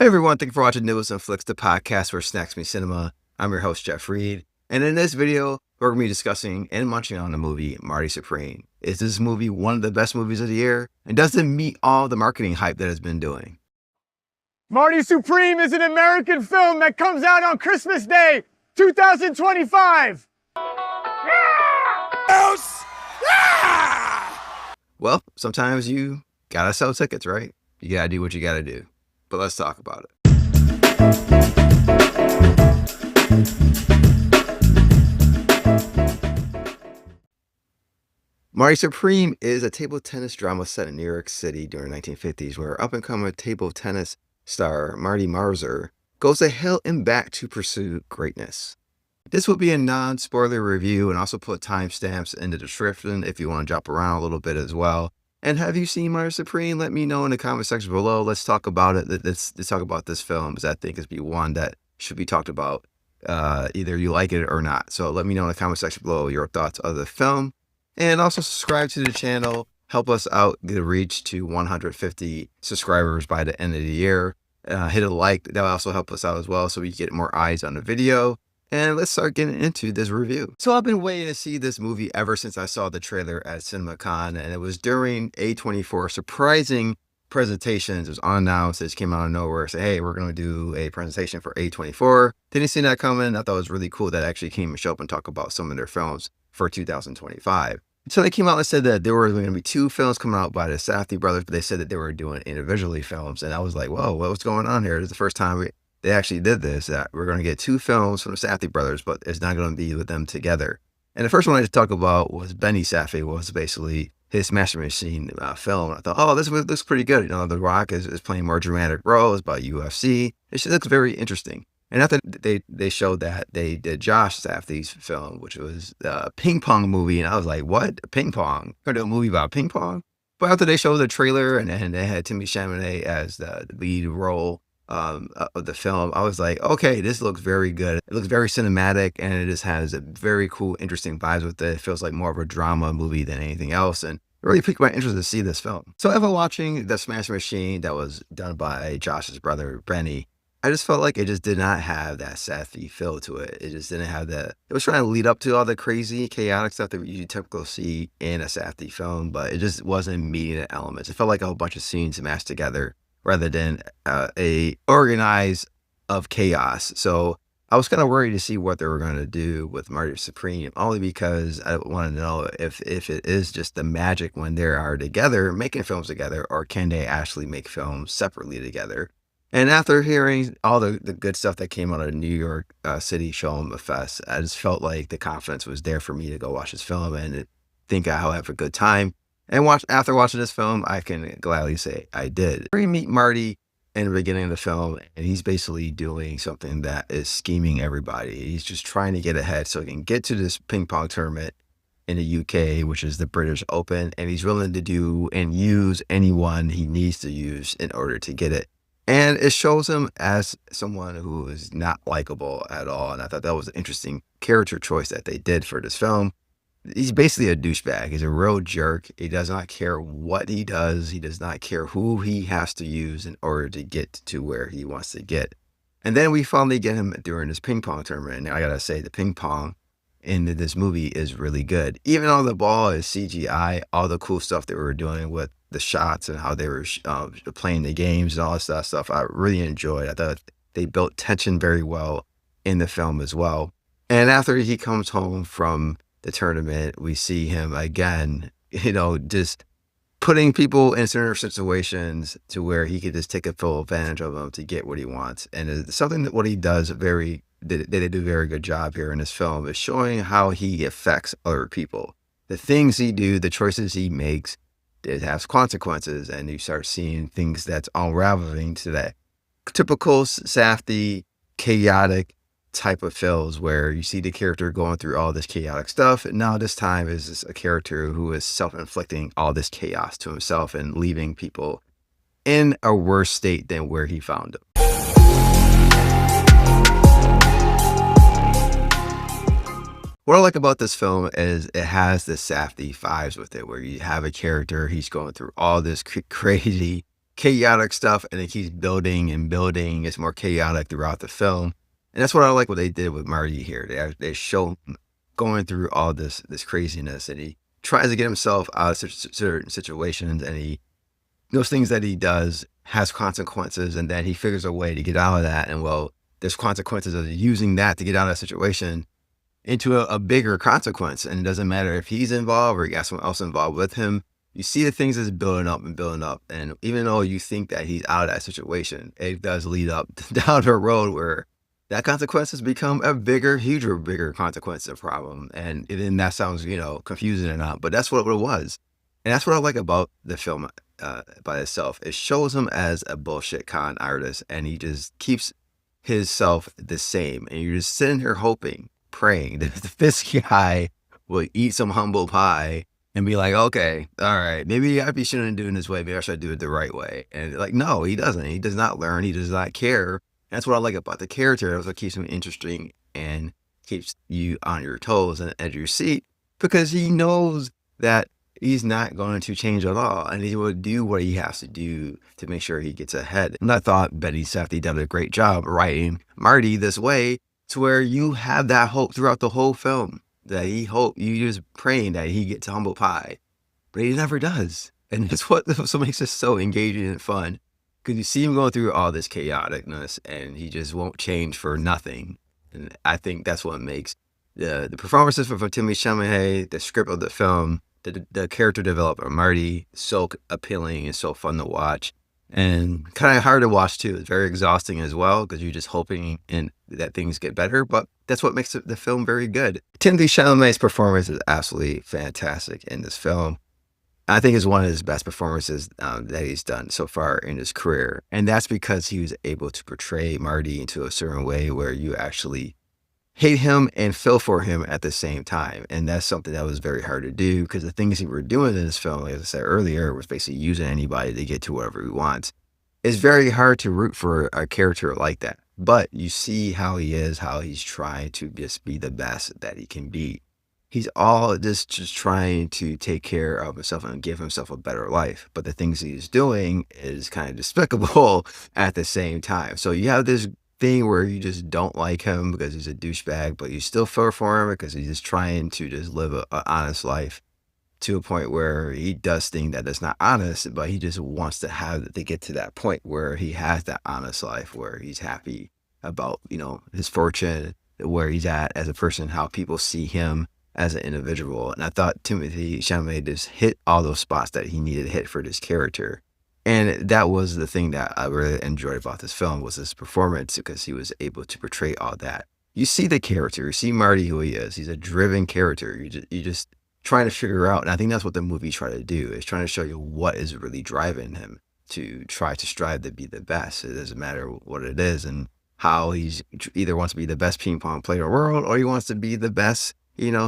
Hey everyone, thank you for watching NibbleNFlix, the podcast where snacks meet cinema. I'm your host, Jeff Reed, and in this video, we're going to be discussing and munching on the movie Marty Supreme. Is this movie one of the best movies of the year? And does it meet all the marketing hype that it's been doing? Marty Supreme is an American film that comes out on Christmas Day, 2025. Well, sometimes you gotta sell tickets, right? You gotta do what you gotta do. But let's talk about it. Marty Supreme is a table tennis drama set in New York City during the 1950s, where up-and-coming table tennis star Marty Mauser goes to hell and back to pursue greatness. This will be a non-spoiler review and also put timestamps in the description if you want to jump around a little bit as well. And have you seen Marty Supreme? Let me know in the comment section below. Let's talk about it. Let's talk about this film, because I think it's one that should be talked about, either you like it or not. So let me know in the comment section below your thoughts of the film. And also subscribe to the channel. Help us out, get a reach to 150 subscribers by the end of the year. Hit a like. That'll also help us out as well, so we get more eyes on the video. And let's start getting into this review. So I've been waiting to see this movie ever since I saw the trailer at CinemaCon, and it was during A24 surprising presentations. It was unannounced. It just came out of nowhere. Say, hey, we're going to do a presentation for A24. Didn't see that coming. I thought it was really cool that actually came and show up and talk about some of their films for 2025. So they came out and said that there were going to be 2 films coming out by the Safdie brothers, but they said that they were doing individually films. And I was like, whoa, what's going on here? This is the first time they actually did this, that we're going to get 2 films from the Safdie brothers, but it's not going to be with them together. And the first one I just talked about was Benny Safdie, was basically his Master Machine film. I thought, oh, this looks pretty good. You know, The Rock is playing more dramatic roles about UFC. It just looks very interesting. And after they showed that, they did Josh Safdie's film, which was a ping pong movie. And I was like, what? Ping pong? We're going to do a movie about ping pong? But after they showed the trailer and they had Timothée Chalamet as the lead role of the film, I was like, okay, this looks very good. It looks very cinematic, and it just has a very cool, interesting vibes with it. It feels like more of a drama movie than anything else, and it really piqued my interest to see this film. So after watching The Smash Machine that was done by Josh's brother, Benny, I just felt like it just did not have that Safdie feel to it. It just didn't have that. It was trying to lead up to all the crazy, chaotic stuff that you typically see in a Safdie film, but it just wasn't meeting the elements. It felt like a whole bunch of scenes mashed together, rather than a organized of chaos. So I was kind of worried to see what they were going to do with Marty Supreme, only because I wanted to know if it is just the magic when they are together, making films together, or can they actually make films separately together. And after hearing all the good stuff that came out of New York City Film Fest, I just felt like the confidence was there for me to go watch this film and think I'll have a good time. And after watching this film, I can gladly say I did. We meet Marty in the beginning of the film, and he's basically doing something that is scheming everybody. He's just trying to get ahead so he can get to this ping pong tournament in the UK, which is the British Open, and he's willing to do and use anyone he needs to use in order to get it. And it shows him as someone who is not likable at all, and I thought that was an interesting character choice that they did for this film. He's basically a douchebag. He's a real jerk. He does not care what he does. He does not care who he has to use in order to get to where he wants to get. And then we finally get him during this ping pong tournament. And I gotta say, the ping pong in this movie is really good. Even though the ball is CGI, all the cool stuff that we were doing with the shots and how they were playing the games and all this stuff, I really enjoyed. I thought they built tension very well in the film as well. And after he comes home from the tournament, we see him again, you know, just putting people in certain situations to where he could just take a full advantage of them to get what he wants. And it's something that what he does they do a very good job here in this film is showing how he affects other people. The things he do, the choices he makes, it has consequences, and you start seeing things that's unraveling to that typical Safdie, chaotic type of films where you see the character going through all this chaotic stuff, and now this time is a character who is self-inflicting all this chaos to himself and leaving people in a worse state than where he found them. What I like about this film is it has the Safdie vibes with it, where you have a character, he's going through all this crazy chaotic stuff, and it keeps building and building. It's more chaotic throughout the film. And that's what I like what they did with Marty here. They show him going through all this craziness, and he tries to get himself out of certain situations, and those things that he does has consequences, and then he figures a way to get out of that. And well, there's consequences of using that to get out of that situation into a bigger consequence. And it doesn't matter if he's involved or he got someone else involved with him. You see the things that's building up and building up. And even though you think that he's out of that situation, it does lead up down the road where that consequence has become a bigger consequence of problem. And then that sounds, confusing or not, but that's what it was. And that's what I like about the film by itself. It shows him as a bullshit con artist, and he just keeps himself the same. And you're just sitting here hoping, praying that this guy will eat some humble pie and be like, okay, all right, maybe I shouldn't do it this way. Maybe I should do it the right way. And like, no, he doesn't. He does not learn. He does not care. And that's what I like about the character. That's what keeps him interesting and keeps you on your toes and at the edge of your seat, because he knows that he's not going to change at all. And he will do what he has to do to make sure he gets ahead. And I thought Betty Safdie did a great job writing Marty this way to where you have that hope throughout the whole film. That you just praying that he gets humble pie, but he never does. And that's what makes it so engaging and fun, because you see him going through all this chaoticness and he just won't change for nothing. And I think that's what makes the performances from Timothée Chalamet, the script of the film, the character development of Marty so appealing and so fun to watch. And kind of hard to watch too. It's very exhausting as well, because you're just hoping that things get better. But that's what makes the film very good. Timothée Chalamet's performance is absolutely fantastic in this film. I think it's one of his best performances that he's done so far in his career. And that's because he was able to portray Marty into a certain way where you actually hate him and feel for him at the same time. And that's something that was very hard to do, because the things he were doing in this film, like I said earlier, was basically using anybody to get to whatever he wants. It's very hard to root for a character like that. But you see how he is, how he's trying to just be the best that he can be. He's all just trying to take care of himself and give himself a better life. But the things he's doing is kind of despicable at the same time. So you have this thing where you just don't like him because he's a douchebag, but you still feel for him because he's just trying to just live an honest life, to a point where he does things that is not honest, but he just wants to get to that point where he has that honest life, where he's happy about, his fortune, where he's at as a person, how people see him as an individual. And I thought Timothée Chalamet just hit all those spots that he needed to hit for this character. And that was the thing that I really enjoyed about this film, was his performance, because he was able to portray all that. You see the character, you see Marty who he is. He's a driven character. You just trying to figure out, and I think that's what the movie tried to do, is trying to show you what is really driving him to try to strive to be the best. It doesn't matter what it is, and how he's either wants to be the best ping pong player in the world, or he wants to be the best,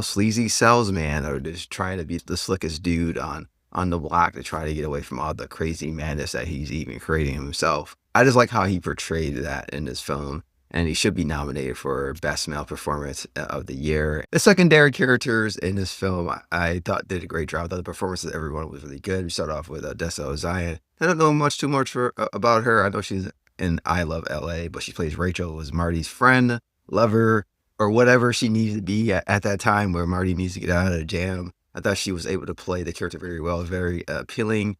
sleazy salesman, or just trying to be the slickest dude on the block to try to get away from all the crazy madness that he's even creating himself. I just like how he portrayed that in this film, and he should be nominated for Best Male Performance of the Year. The secondary characters in this film, I thought did a great job. I thought the performances of everyone was really good. We start off with Odessa. I don't know too much about her. I know she's in I Love LA, but she plays Rachel, who was Marty's friend, lover, or whatever she needs to be at that time where Marty needs to get out of the jam. I thought she was able to play the character very well. Very appealing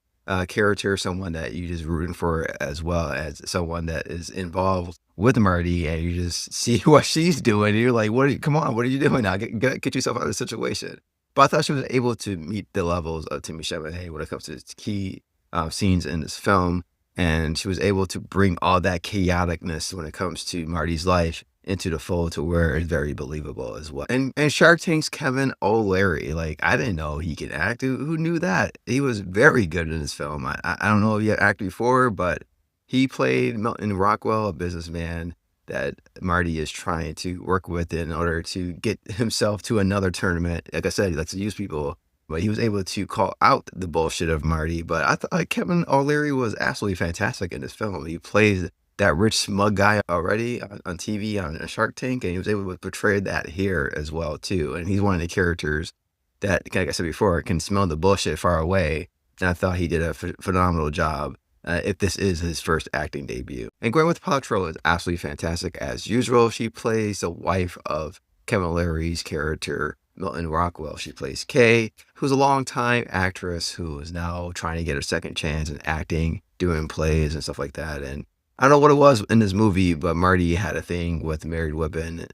character, someone that you just rooting for, as well as someone that is involved with Marty, and you just see what she's doing. And you're like, come on, what are you doing now? Get yourself out of the situation. But I thought she was able to meet the levels of Timothée Chalamet when it comes to key scenes in this film. And she was able to bring all that chaoticness when it comes to Marty's life into the fold, to where it's very believable as well. And Shark Tank's Kevin O'Leary, like, I didn't know he could act. Who knew that? He was very good in this film. I don't know if he had acted before, but he played Milton Rockwell, a businessman that Marty is trying to work with in order to get himself to another tournament. Like I said, he likes to use people, but he was able to call out the bullshit of Marty. But I thought Kevin O'Leary was absolutely fantastic in this film. He plays that rich, smug guy already on TV on Shark Tank, and he was able to portray that here as well, too. And he's one of the characters that, like I said before, can smell the bullshit far away. And I thought he did a phenomenal job if this is his first acting debut. And Gwyneth Paltrow is absolutely fantastic as usual. She plays the wife of Kevin O'Leary's character, Milton Rockwell. She plays Kay, who's a longtime actress who is now trying to get her second chance in acting, doing plays and stuff like that. And I don't know what it was in this movie, but Marty had a thing with married women.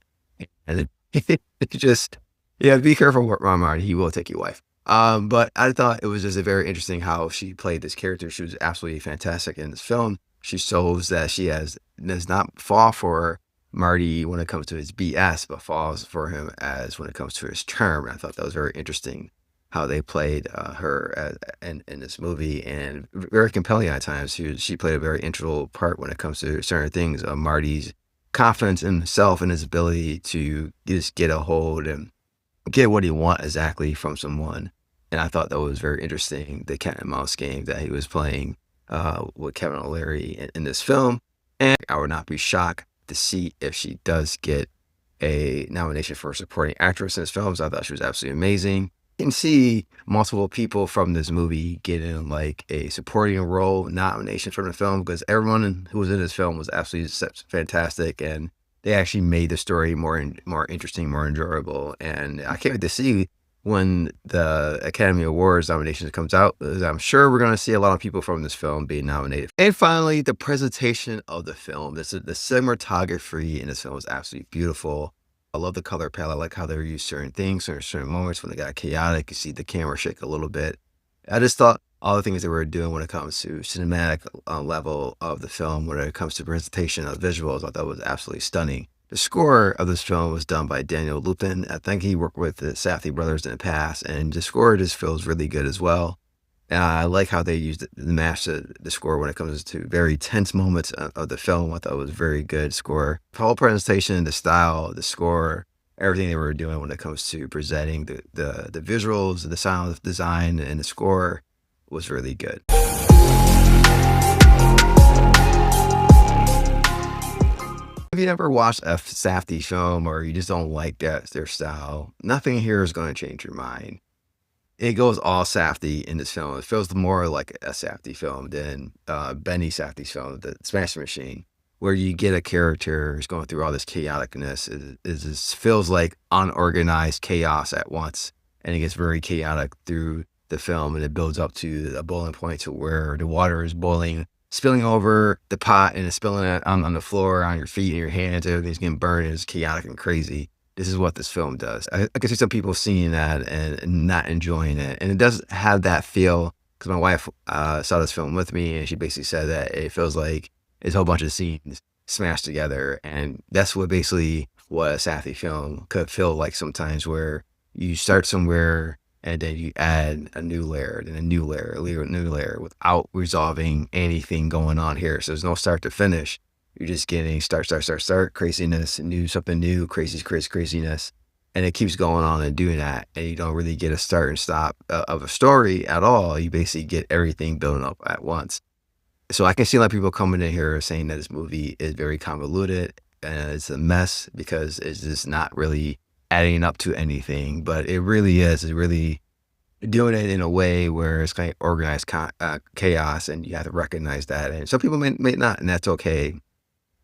And it just, yeah, be careful around Marty. He will take your wife. But I thought it was just a very interesting how she played this character. She was absolutely fantastic in this film. She shows that she does not fall for Marty when it comes to his BS, but falls for him as when it comes to his charm. And I thought that was very interesting how they played her in this movie, and very compelling at times. She played a very integral part when it comes to certain things. Marty's confidence in himself and his ability to just get a hold and get what he wants exactly from someone. And I thought that was very interesting, the cat and mouse game that he was playing with Kevin O'Leary in this film. And I would not be shocked to see if she does get a nomination for supporting actress in this film. So I thought she was absolutely amazing. You can see multiple people from this movie getting like a supporting role nomination from the film, because everyone who was in this film was absolutely fantastic, and they actually made the story more interesting, more enjoyable. And I can't wait to see when the Academy Awards nominations comes out. I'm sure we're going to see a lot of people from this film being nominated. And finally, the presentation of the film. The cinematography in this film is absolutely beautiful. I love the color palette. I like how they use certain things, certain moments when they got chaotic. You see the camera shake a little bit. I just thought all the things they were doing when it comes to cinematic level of the film, when it comes to presentation of visuals, I thought was absolutely stunning. The score of this film was done by Daniel Lupin. I think he worked with the Safdie brothers in the past, and the score just feels really good as well. I like how they used the match the score when it comes to very tense moments of the film. I thought it was a very good score. The whole presentation, the style, the score, everything they were doing when it comes to presenting the visuals, the sound design, and the score was really good. If you never watched a Safdie film, or you just don't like their style, nothing here is going to change your mind. It goes all Safdie in this film. It feels more like a Safdie film than Benny Safdie's film, The Smash Machine, where you get a character who's going through all this chaoticness. It feels like unorganized chaos at once, and it gets very chaotic through the film, and it builds up to a boiling point to where the water is boiling, spilling over the pot, and it's spilling on the floor, on your feet and your hands. Everything's getting burned, and it's chaotic and crazy. This is what this film does. I can see some people seeing that and not enjoying it. And it does have that feel, because my wife saw this film with me, and she basically said that it feels like it's a whole bunch of scenes smashed together. And that's what basically what a Safdie film could feel like sometimes, where you start somewhere and then you add a new layer, and a new layer, a new layer, without resolving anything going on here. So there's no start to finish. You're just getting start, craziness, something new, craziness. And it keeps going on and doing that. And you don't really get a start and stop of a story at all. You basically get everything building up at once. So I can see a lot of people coming in here saying that this movie is very convoluted and it's a mess, because it's just not really adding up to anything. But it really is. It's really doing it in a way where it's kind of organized chaos, and you have to recognize that. And some people may not, and that's okay.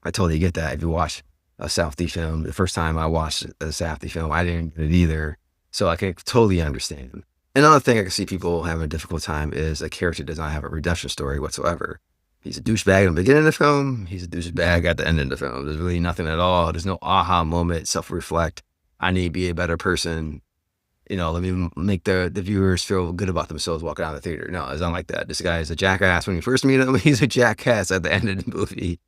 I totally get that. If you watch a Safdie film, the first time I watched a Safdie film, I didn't get it either. So I can totally understand. Another thing I can see people having a difficult time is a character does not have a redemption story whatsoever. He's a douchebag in the beginning of the film. He's a douchebag at the end of the film. There's really nothing at all. There's no aha moment, self-reflect. I need to be a better person. Let me make the viewers feel good about themselves walking out of the theater. No, it's not like that. This guy is a jackass when you first meet him. He's a jackass at the end of the movie.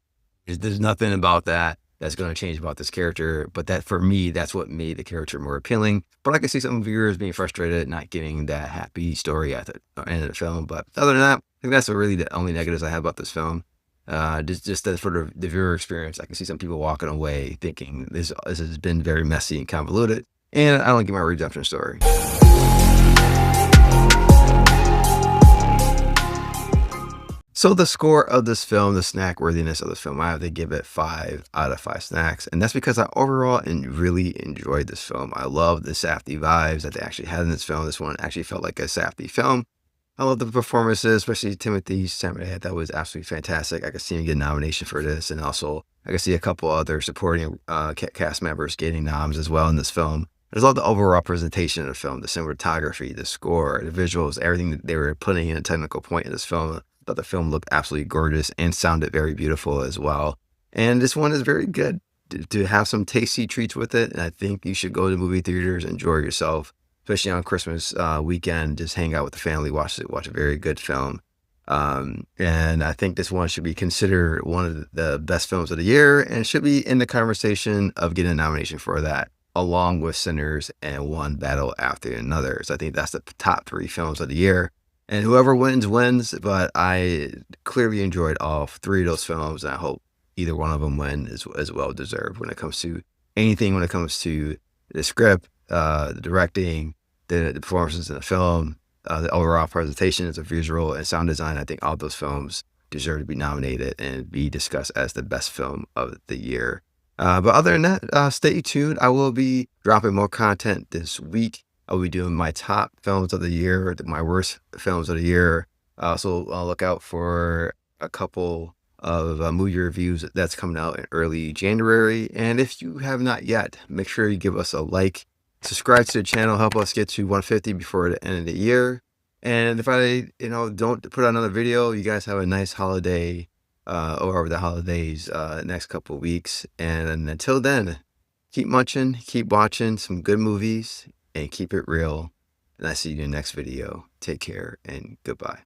There's nothing about that that's going to change about this character. But that, for me, that's what made the character more appealing. But I can see some viewers being frustrated, not getting that happy story at the end of the film. But other than that, I think that's really the only negatives I have about this film. Just that for the viewer experience, I can see some people walking away thinking this has been very messy and convoluted, and I don't get my redemption story. So the score of this film, the snack worthiness of the film, I have to give it 5 out of 5 snacks. And that's because I overall really enjoyed this film. I love the Safdie vibes that they actually had in this film. This one actually felt like a Safdie film. I love the performances, especially Timothée Chalamet. That was absolutely fantastic. I could see him get a nomination for this, and also I could see a couple other supporting cast members getting noms as well in this film. I just love the overall representation of the film, the cinematography, the score, the visuals, everything that they were putting in a technical point in this film. I thought the film looked absolutely gorgeous and sounded very beautiful as well. And this one is very good to have some tasty treats with it. And I think you should go to movie theaters, enjoy yourself, especially on Christmas weekend. Just hang out with the family, watch a very good film. And I think this one should be considered one of the best films of the year and should be in the conversation of getting a nomination for that, along with Sinners and One Battle After Another. So I think that's the top 3 films of the year. And whoever wins, wins. But I clearly enjoyed all 3 of those films, and I hope either one of them win as well deserved when it comes to anything, when it comes to the script, the directing, the performances in the film, the overall presentation as a visual and sound design. I think all those films deserve to be nominated and be discussed as the best film of the year. But other than that, stay tuned. I will be dropping more content this week. I will be doing my top films of the year, my worst films of the year. So look out for a couple of movie reviews that's coming out in early January. And if you have not yet, make sure you give us a like, subscribe to the channel, help us get to 150 before the end of the year. And if I, don't put out another video, you guys have a nice holiday over the holidays next couple of weeks. And until then, keep munching, keep watching some good movies, and keep it real. And I see you in the next video. Take care and goodbye.